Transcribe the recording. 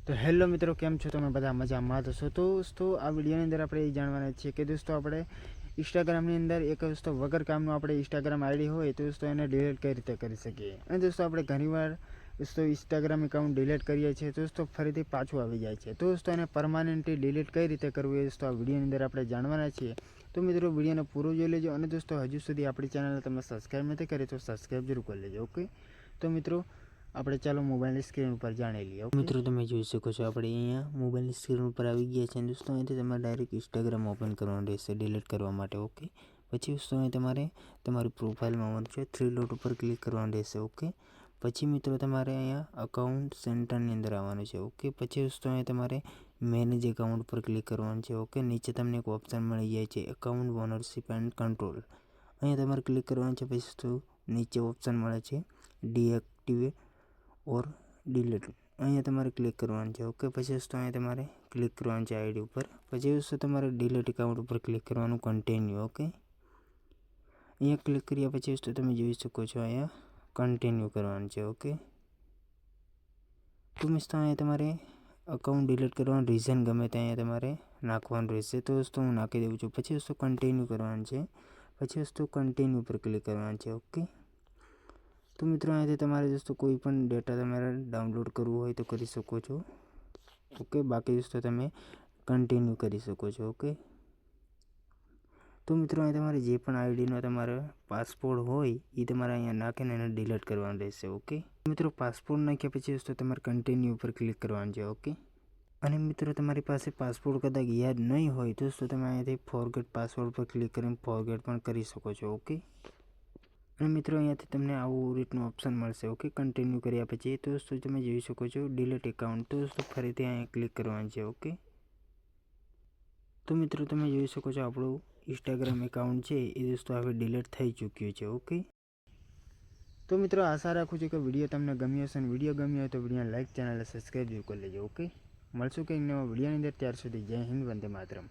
તો હેલો મિત્રો, કેમ છો તમે બધા? મજામાં તો છો? તો દોસ્તો આ વિડીયોની અંદર આપણે એ જાણવાના છીએ કે દોસ્તો આપણે ઇન્સ્ટાગ્રામની અંદર એક દોસ્તો વગર કામનું આપણે ઇન્સ્ટાગ્રામ આઈડી હોય તો દોસ્તો એને ડિલીટ કઈ રીતે કરી શકીએ. અને દોસ્તો આપણે ઘણીવાર દોસ્તો ઇન્સ્ટાગ્રામ એકાઉન્ટ ડિલીટ કરીએ છીએ તો દોસ્તો ફરીથી પાછું આવી જાય છે. તો દોસ્તો એને પરમાનન્ટલી ડિલીટ કઈ રીતે કરવું એ દોસ્તો આ વિડીયોની અંદર આપણે જાણવાના છીએ. તો મિત્રો વિડીયોને પૂરો જોઈ લેજો. અને દોસ્તો હજુ સુધી આપણી ચેનલને તમે સબસ્ક્રાઈબ નથી કરી તો સબસ્ક્રાઈબ જરૂર કરી લેજો. ઓકે, તો મિત્રો આપણે ચાલો મોબાઈલની સ્ક્રીન ઉપર જાણી લઈએ. મિત્રો તમે જોઈ શકો છો આપણે અહીંયા મોબાઈલની સ્ક્રીન ઉપર આવી ગયા છે. દોસ્તો અહીંથી તમારે ડાયરેક્ટ ઇન્સ્ટાગ્રામ ઓપન કરવાનું રહેશે ડિલીટ કરવા માટે. ઓકે, પછી દોસ્તો અહીં તમારે તમારી પ્રોફાઇલમાં આવવાનું છે, 3 ડોટ ઉપર ક્લિક કરવાનું રહેશે. ઓકે, પછી મિત્રો તમારે અહીંયા અકાઉન્ટ સેન્ટરની અંદર આવવાનું છે. ઓકે, પછી દોસ્તો અહીં તમારે મેનેજ એકાઉન્ટ પર ક્લિક કરવાનું છે. ઓકે, નીચે તમને એક ઓપ્શન મળી જાય છે એકાઉન્ટ ઓનરશિપ એન્ડ કંટ્રોલ. અહીંયા તમારે ક્લિક કરવાનું છે. પછી દોસ્તો નીચે ઓપ્શન મળે છે ડીએક્ટિવેટ ઓર ડિલીટ. અહીંયા તમારે ક્લિક કરવાનું છે. ઓકે, પછી દોસ્તો અહીંયા તમારે ક્લિક કરવાનું છે આઈડી ઉપર. પછી દોસ્તો તમારે ડિલીટ એકાઉન્ટ ઉપર ક્લિક કરવાનું, કન્ટિન્યુ. ઓકે, અહીંયા ક્લિક કર્યા પછી દોસ્તો તમે જોઈ શકો છો અહીંયા કન્ટિન્યુ કરવાનું છે. ઓકે, તો દોસ્તો અહીંયા તમારે અકાઉન્ટ ડિલીટ કરવાનું રીઝન ગમે તે અહીંયા તમારે નાખવાનું રહેશે. તો દોસ્તો હું નાખી દઉં છું. પછી દોસ્તો કન્ટિન્યુ કરવાનું છે. પછી દોસ્તો કન્ટિન્યુ પર ક્લિક કરવાનું છે. ઓકે, તો મિત્રો અહીંયાથી તમારે દોસ્તો કોઈ પણ ડેટા તમારે ડાઉનલોડ કરવું હોય તો કરી શકો છો. ઓકે, બાકી દોસ્તો તમે કન્ટિન્યુ કરી શકો છો. ઓકે, તો મિત્રો અહીં તમારે જે પણ આઈડીનો તમારે પાસપોર્ટ હોય એ તમારે અહીંયા નાખીને એને ડિલીટ કરવાનું રહેશે. ઓકે, મિત્રો પાસપોર્ટ નાખ્યા પછી દોસ્તો તમારે કન્ટિન્યુ ઉપર ક્લિક કરવાનું છે. ઓકે, અને મિત્રો તમારી પાસે પાસપોર્ટ કદાચ યાદ નહીં હોય તો દોસ્તો તમે અહીંયાથી ફોરગેટ પાસવર્ડ પર ક્લિક કરીને ફોરગેટ પણ કરી શકો છો. ઓકે, અને મિત્રો અહીંયાથી તમને આવું રીતનું ઓપ્શન મળશે. ઓકે, કન્ટિન્યુ કર્યા પછી તો દોસ્તો તમે જોઈ શકો છો ડિલીટ એકાઉન્ટ. તો દોસ્તો ફરીથી અહીંયા ક્લિક કરવાનું છે. ઓકે, તો મિત્રો તમે જોઈ શકો છો આપણું ઇન્સ્ટાગ્રામ એકાઉન્ટ છે એ દોસ્તો હવે ડિલીટ થઈ ચૂક્યું છે. ઓકે, તો મિત્રો આશા રાખું છું કે વિડીયો તમને ગમ્યો હશે. અને વિડીયો ગમ્યો હોય તો વિડીયોને લાઈક, ચેનલને સબસ્ક્રાઈબ જરૂર કરી લેજો. ઓકે, મળશું કંઈક નવા વિડીયોની અંદર. ત્યાર સુધી જય હિન્દ, વંદે માતરમ.